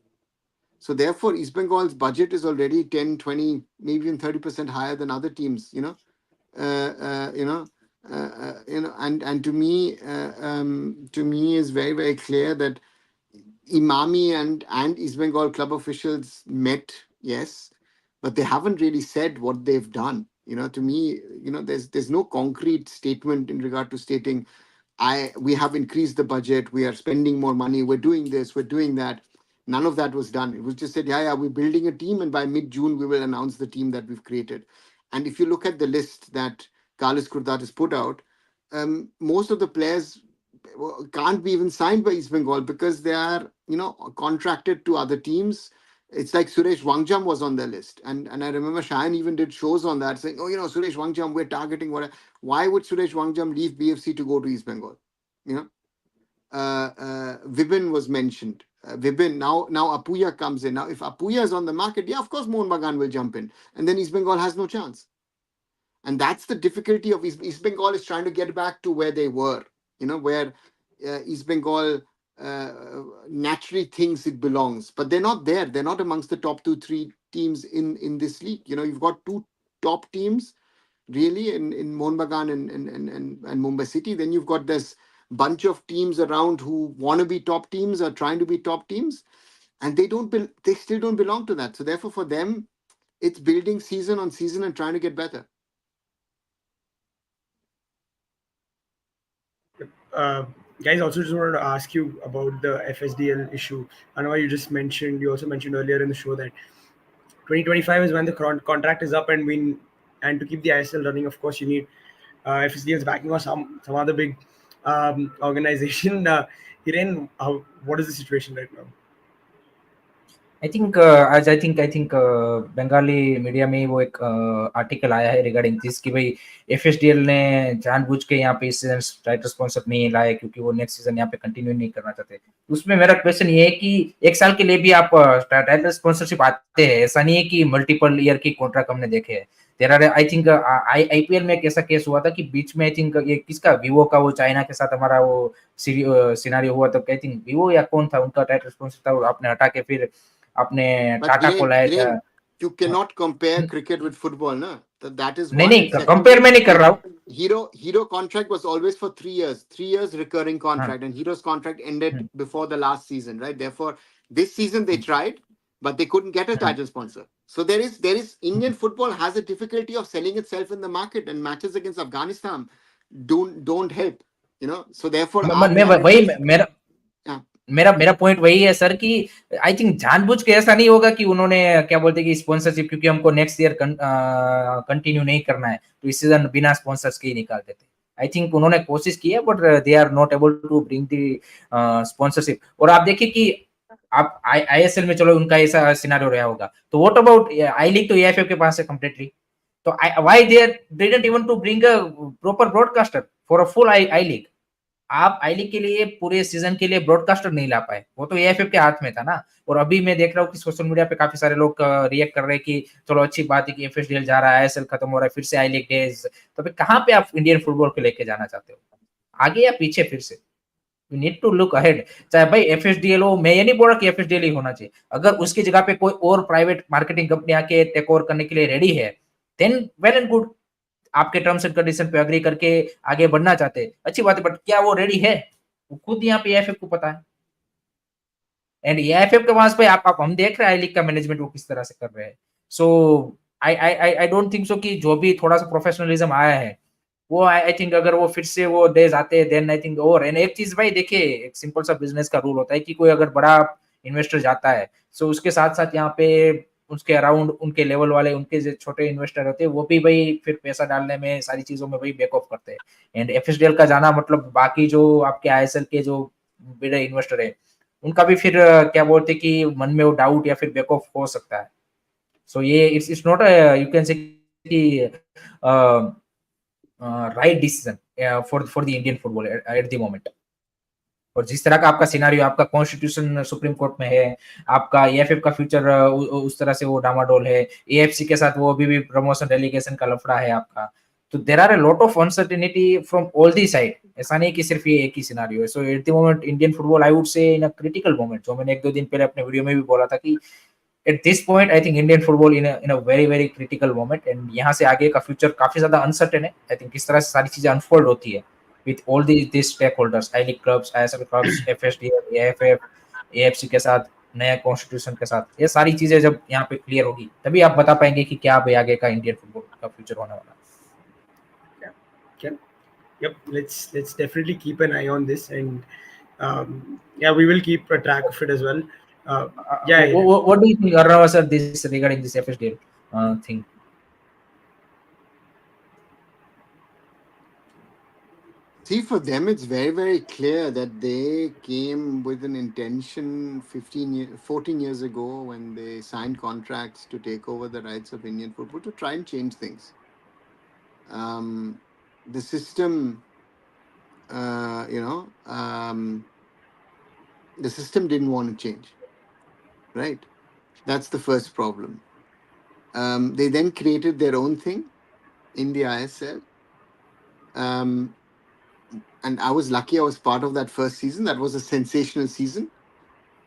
So therefore, East Bengal's budget is already 10, 20, maybe even 30% higher than other teams. Uh, uh, you know, and to me is very very clear that Imami and East Bengal club officials met, yes, but they haven't really said what they've done. To me, there's no concrete statement in regard to stating we have increased the budget, we are spending more money, we're doing this, we're doing that. None of that was done. It was just said, yeah, we're building a team, and by mid-June we will announce the team that we've created. And if you look at the list that Carlos Kurdat has put out, most of the players can't be even signed by East Bengal because they are, contracted to other teams. It's like Suresh Wangjam was on their list, and I remember Shayan even did shows on that, saying, "Oh, Suresh Wangjam, we're targeting whatever." Why would Suresh Wangjam leave BFC to go to East Bengal? You know, Vibin was mentioned. Vibin, now Apuya comes in. Now, if Apuya is on the market, yeah, of course Mohun Bagan will jump in, and then East Bengal has no chance. And that's the difficulty of East Bengal is trying to get back to where they were. Where East Bengal naturally thinks it belongs, but they're not there. They're not amongst the top 2, 3 teams in this league. You've got two top teams really in Mohun Bagan and Mumbai City. Then you've got this bunch of teams around who want to be top teams or trying to be top teams, and they still don't belong to that. So therefore, for them, it's building season on season and trying to get better. Uh, Guys, also just wanted to ask you about the FSDL issue. I know you just mentioned, you also mentioned earlier in the show that 2025 is when the contract is up, and to keep the ISL running, of course, you need FSDL's backing or some other big organization. Hiren, what is the situation right now? I think Bengali media में वो एक article आया है regarding this कि भाई FSDL ने जानबूझ के यहाँ पे इस सीजन टाइटल स्पॉन्सर नहीं लाए क्योंकि वो नेक्स्ट सीजन यहाँ पे कंटिन्यू नहीं करना चाहते। उसमें मेरा क्वेश्चन ये है कि एक साल के लिए भी आप टाइटल स्पॉन्सरशिप आते हैं, ऐसा नहीं है कि मल्टीपल ईयर की कॉन्ट्रैक्ट हमने देखे हैं। There are I think IPL में एक ऐसा केस हुआ था कि बीच में आई थिंक ये किसका विवो का वो चाइना के साथ हमारा वो सिनारियो हुआ, तो आई थिंक विवो या कौन था उनका टाइटल स्पॉन्सर था, आपने हटा के फिर आपने But टाटा को लाया था। You cannot compare cricket with football, na? That is नहीं one. नहीं, And कंपेयर secondly, में नहीं कर रहा हूँ। Hero contract was always for 3 years, 3 years recurring हाँ, contract, and Hero's contract ended hmm, before the last season, right? Therefore, this season they tried, but they couldn't get a hmm, title sponsor. So there is Indian hmm. football has a difficulty of selling itself in the market, and matches against Afghanistan don't help, you know. So therefore, our मैं वही challenges. मेरा Yeah, मेरा मेरा point वही है sir कि I think जानबूझ के ऐसा नहीं होगा कि उन्होंने क्या बोलते हैं कि स्पॉन्सरशिप क्योंकि हमको नेक्स्ट ईयर कंटिन्यू नहीं करना है तो इस सीजन बिना स्पॉन्सर्स के ही निकाल देते। आई थिंक उन्होंने कोशिश की है but they are not able to bring the sponsorship. और आप देखिए कि आप आईएसएल में चलो उनका ऐसा सिनारियो रहा होगा, तो व्हाट अबाउट आई लीग, तो एएफएफ के पास है कंप्लीटली। तो why they didn't even to bring a proper broadcaster for a full I league. आप आई लीग के लिए पूरे सीजन के लिए ब्रॉडकास्टर नहीं ला पाए, वो तो एएफएफ के हाथ में था ना। और अभी मैं देख रहा हूँ कि सोशल मीडिया पे काफी सारे लोग रिएक्ट कर रहे हैं कि चलो अच्छी बात है कि एफएसडीएल जा रहा है, आईएसएल खत्म हो रहा है, फिर से आई लीग डेज। तो फिर कहाँ पे आप इंडियन फुटबॉल को लेके जाना चाहते हो, आगे या पीछे? फिर से you need to look ahead. चाहे भाई एफएसडीएल हो, मैं ये नहीं बोल रहा कि एफएसडीएल ही होना चाहिए, अगर उसकी जगह पे कोई और प्राइवेट मार्केटिंग कंपनी आके टेक ओवर करने के लिए रेडी है देन वेल एंड गुड। आपके टर्म्स एंड कंडीशन पे अग्री करके आगे बढ़ना चाहते हैं, अच्छी बात है, बट क्या वो रेडी है? वो खुद यहाँ पे एएफएफ को पता है। एंड एएफएफ के पास पे आप हम देख रहे हैं आई लीग का मैनेजमेंट वो किस तरह से कर रहे हैं। सो आई डोंट थिंक सो कि जो भी थोड़ा सा प्रोफेशनलिज्म आया है वो आई थिंक अगर वो फिर से वो डेज आते हैं देन आई थिंक। और एंड एक चीज भाई देखिए, एक सिंपल सा बिजनेस का रूल होता है कि कोई अगर बड़ा इन्वेस्टर जाता है सो उसके साथ साथ यहाँ पे उसके अराउंड उनके लेवल वाले उनके जो छोटे इन्वेस्टर होते हैं वो भी भाई फिर पैसा डालने में सारी चीजों में भाई बैक ऑफ करते हैं। एंड एफएसडीएल का जाना मतलब बाकी जो आपके आईएसएल के जो बड़े इन्वेस्टर है उनका भी फिर क्या बोलते हैं कि मन में वो डाउट या फिर बैक ऑफ हो सकता है। सो ये it's not you can say कि right decision for the Indian football eight the moment. और जिस तरह का आपका सिनारियो आपका कॉन्स्टिट्यूशन सुप्रीम कोर्ट में है, आपका एएफएफ का फ्यूचर उस तरह से वो डामाडोल है, एएफसी के साथ वो अभी भी प्रमोशन डेलीगेशन का लफड़ा है आपका। तो there are a lot of uncertainty from all the side, ऐसा नहीं कि सिर्फ ये एक ही सिनारियो है। So at the moment Indian football I would say in a critical moment, जो मैंने एक दो दिन पहले अपने वीडियो में भी बोला था कि at this point I think Indian football in a very very critical moment. And यहाँ से आगे का फ्यूचर काफी ज्यादा अनसर्टेन है। आई थिंक किस तरह से सारी चीजें अनफोल्ड होती है with all these stakeholders, I League clubs, ISL clubs, FSDL, AFF, AFC के साथ, नया कॉन्स्टिट्यूशन के साथ, ये सारी चीजें जब यहाँ पे क्लियर होगी तभी आप बता पाएंगे कि क्या भाई आगे का इंडियन फुटबॉल का फ्यूचर होने वाला Yeah. Okay. Yep. Let's definitely keep an eye on this, and yeah, we will keep a track of it as well. Uh, है। yeah, Hiren. What do you think, Arnav sir, this regarding this FSDL thing? see, for them, it's very, very clear that they came with an intention 14 years ago when they signed contracts to take over the rights of Indian football to try and change things. The system, uh, you know, um, the system didn't want to change, right? That's the first problem. They then created their own thing in the ISL. Um, and I was lucky I was part of that first season. That was a sensational season.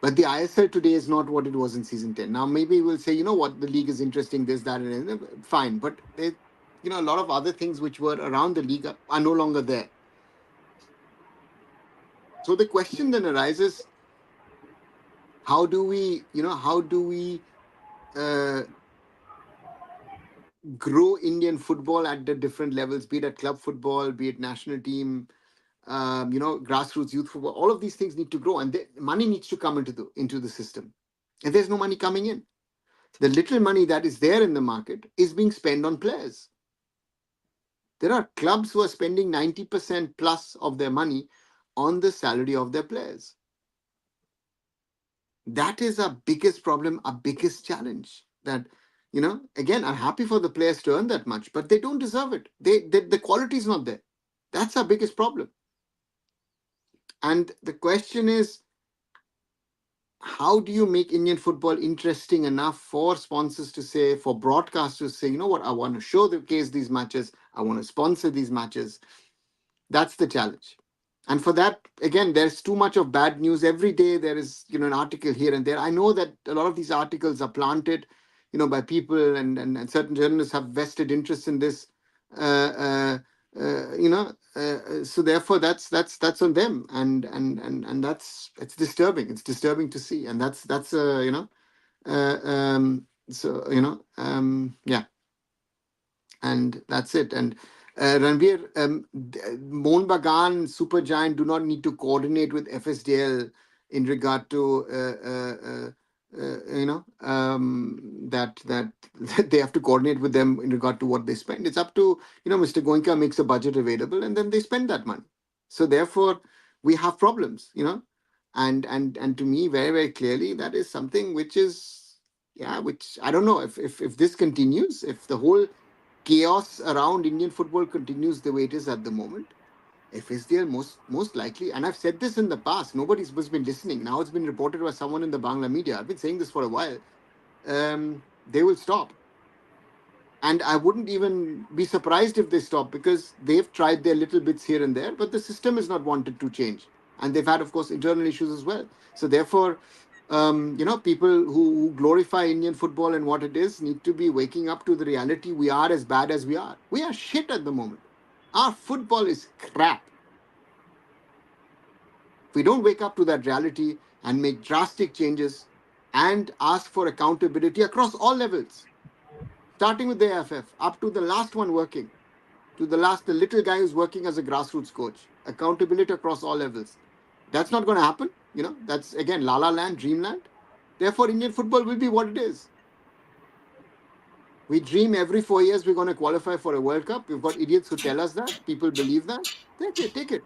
But the ISL today is not what it was in season 10. Now, maybe we'll say, you know what, the league is interesting, this, that, and fine. But, a lot of other things which were around the league are no longer there. So the question then arises, how do we uh, grow Indian football at the different levels, be it at club football, be it national team, grassroots youth football. All of these things need to grow, and money needs to come into the system. And there's no money coming in. The little money that is there in the market is being spent on players. There are clubs who are spending 90% plus of their money on the salary of their players. That is our biggest problem, our biggest challenge. That, again, I'm happy for the players to earn that much, but they don't deserve it. The quality is not there. That's our biggest problem. And the question is, how do you make Indian football interesting enough for sponsors to say, for broadcasters to say, you know what, I want to showcase these matches, I want to sponsor these matches. That's the challenge. And for that, again, there's too much of bad news. Every day there is, an article here and there. I know that a lot of these articles are planted, by people, and certain journalists have vested interest in this. So therefore that's on them, and it's disturbing. It's disturbing to see, and that's so yeah, and that's it. And Ranveer, Mohun Bagan, Supergiant do not need to coordinate with FSDL in regard to that that they have to coordinate with them in regard to what they spend. It's up to, Mr. Goenka makes a budget available and then they spend that money. So therefore, we have problems, and to me, very very clearly, that is something which is, which I don't know if this continues, if the whole chaos around Indian football continues the way it is at the moment, FSDL most likely, and I've said this in the past, nobody's been listening. Now it's been reported by someone in the Bangla media. I've been saying this for a while. They will stop. And I wouldn't even be surprised if they stop, because they've tried their little bits here and there, but the system is not wanted to change. And they've had, of course, internal issues as well. So therefore, people who glorify Indian football and what it is need to be waking up to the reality. We are as bad as we are. We are shit at the moment. Our football is crap. If we don't wake up to that reality and make drastic changes and ask for accountability across all levels, starting with the AFF, up to the last one working, to the little guy who's working as a grassroots coach, accountability across all levels. That's not going to happen. That's, again, La La Land, Dreamland. Therefore, Indian football will be what it is. We dream every 4 years we're going to qualify for a World Cup. We've got idiots who tell us that. People believe that. Take it.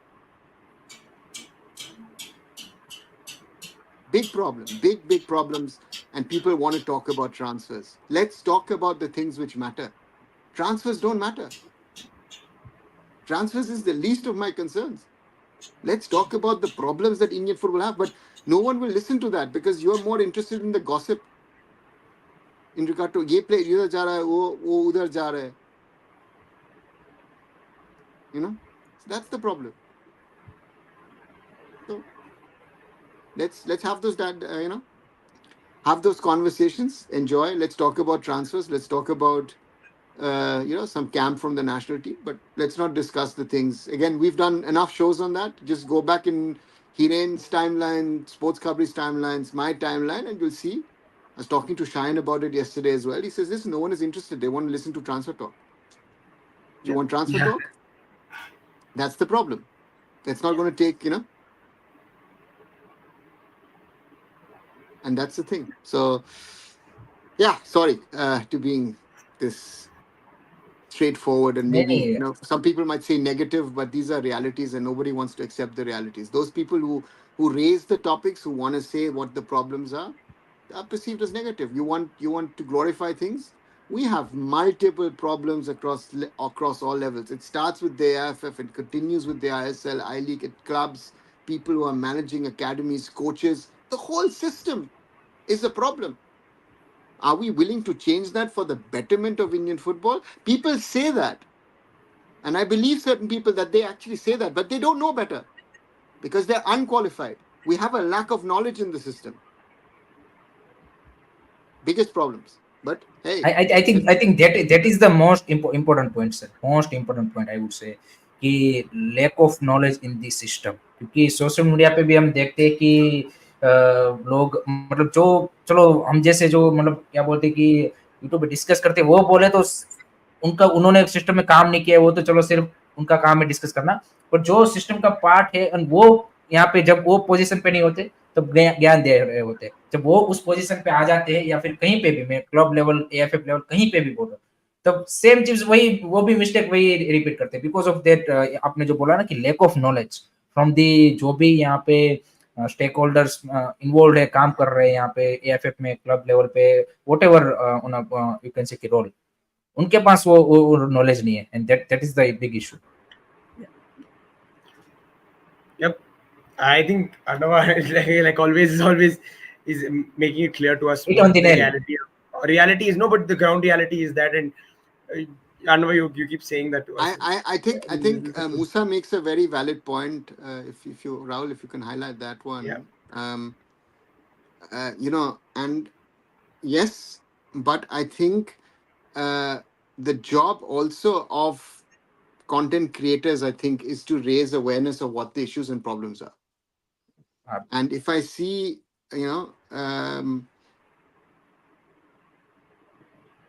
Big problem, big problems. And people want to talk about transfers. Let's talk about the things which matter. Transfers don't matter. Transfers is the least of my concerns. Let's talk about the problems that Indian football have. But no one will listen to that, because you're more interested in the gossip in regard to ye player idhar ja raha hai, wo udhar ja raha hai. So that's the problem. So let's have those have those conversations. Enjoy. Let's talk about transfers. Let's talk about some camp from the national team, but let's not discuss the things. Again, we've done enough shows on that. Just go back in Hiren's timeline, Sports Coverage timelines, my timeline, and you'll see. I was talking to Shine about it yesterday as well. He says, listen, no one is interested. They want to listen to transfer talk. You want transfer talk? That's the problem. That's not going to take, and that's the thing. So, yeah, sorry to being this straightforward, and maybe some people might say negative, but these are realities and nobody wants to accept the realities. Those people who raise the topics, who want to say what the problems are perceived as negative. You want to glorify things. We have multiple problems across all levels. It starts with the AFF, it continues with the ISL, I League, it clubs, people who are managing academies, coaches. The whole system is a problem. Are we willing to change that for the betterment of Indian football? People say that. And I believe certain people that they actually say that, but they don't know better because they're unqualified. We have a lack of knowledge in the system. Biggest problems. But hey, I think that is the most important point, sir. Most important point, I would say, कि lack of knowledge in the system. क्योंकि social media पे भी हम देखते हैं कि लोग मतलब जो चलो हम जैसे जो मतलब क्या बोलते हैं कि यूट्यूब पे डिस्कस करते हैं, वो बोले तो उनका उन्होंने सिस्टम में काम नहीं किया, वो तो चलो सिर्फ उनका काम है डिस्कस करना, पर जो सिस्टम का पार्ट है और वो यहाँ पे जब वो पोजीशन पे नहीं होते तो ज्ञान दे रहे होते, जब वो उस पोजीशन पे आ जाते हैं या फिर कहीं पे भी, मैं क्लब लेवल AFF लेवल कहीं पे भी बोलो, तब सेम चीज वही, वो भी मिस्टेक वही रिपीट करते हैं बिकॉज ऑफ दैट आपने जो बोला ना कि lack of knowledge from the, जो भी यहाँ पे स्टेक होल्डर्स इन्वॉल्व है, काम कर रहे हैं यहाँ पे AFF में, क्लब लेवल पे, what ever you can say की रोल, उनके पास वो नॉलेज नहीं है, and that is the big issue. Yep. I think Arnav is like always is making it clear to us Hit on what the the nail. reality is. No, but the ground reality is that, and Arnav, you keep saying that to us. I think Musa makes a very valid point. If you Rahul, if you can highlight that Yeah. one, and yes, but I think the job also of content creators, I think, is to raise awareness of what the issues and problems are. And if I see,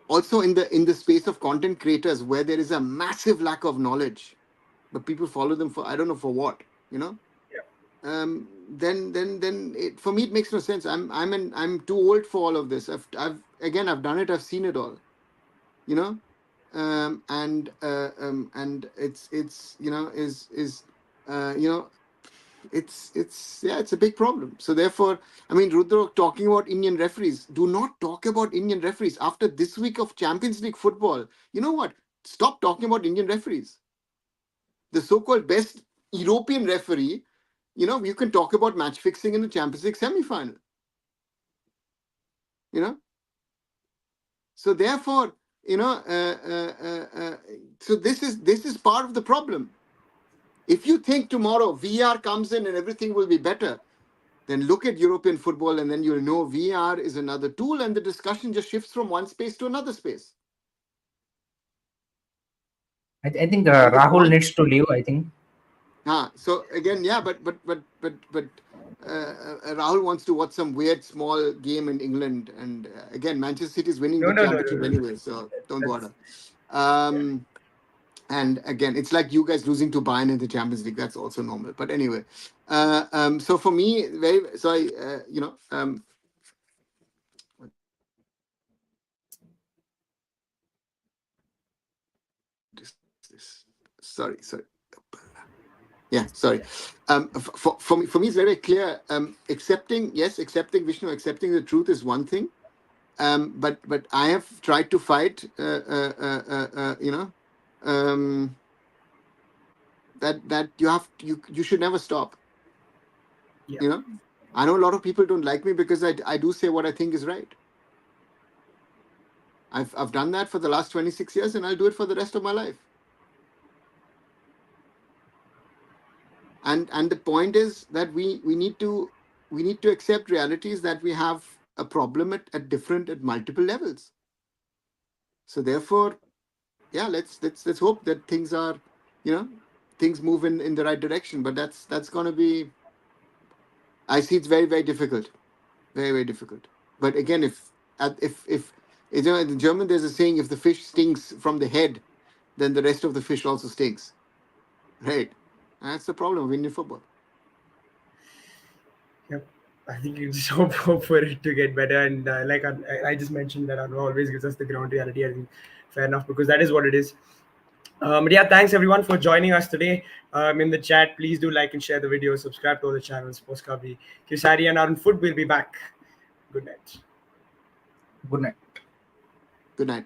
also in the space of content creators where there is a massive lack of knowledge, but people follow them for I don't know for what, then for me it makes no sense. I'm too old for all of this. I've done it. I've seen it all. You know, and it's it's a big problem. So therefore, I mean, Rudra talking about Indian referees. Do not talk about Indian referees after this week of Champions League football. You know what? Stop talking about Indian referees. The so-called best European referee. You can talk about match fixing in the Champions League semi-final. So therefore, so this is part of the problem. If you think tomorrow VR comes in and everything will be better, then look at European football and then you'll know VR is another tool and the discussion just shifts from one space to another space. I think Rahul needs to leave, I think. So again, yeah, but Rahul wants to watch some weird small game in England, and again, Manchester City is winning the championship anyway, so don't bother. And again, it's like you guys losing to Bayern in the Champions League. That's also normal. But anyway, so for me, very sorry, sorry. Yeah, sorry. For me, it's very clear. Accepting Vishnu, accepting the truth is one thing. But I have tried to fight. That you should never stop. Yeah. I know a lot of people don't like me because I do say what I think is right. I've done that for the last 26 years, and I'll do it for the rest of my life. And the point is that we need to accept realities that we have a problem at multiple levels. So therefore, yeah, let's hope that things are, things move in the right direction. But that's going to be, I see it's very, very difficult, very, very difficult. But again, if in German there's a saying, if the fish stinks from the head, then the rest of the fish also stinks, right? And that's the problem of Indian football. Yep. I think you just hope for it to get better. And like I just mentioned, that Arnav always gives us the ground reality. I think fair enough, because that is what it is. But yeah, thanks everyone for joining us today. In the chat, please do like and share the video, subscribe to all the channels. Postkabhi, Kisari and Arun Food will be back. Good night. Good night. Good night.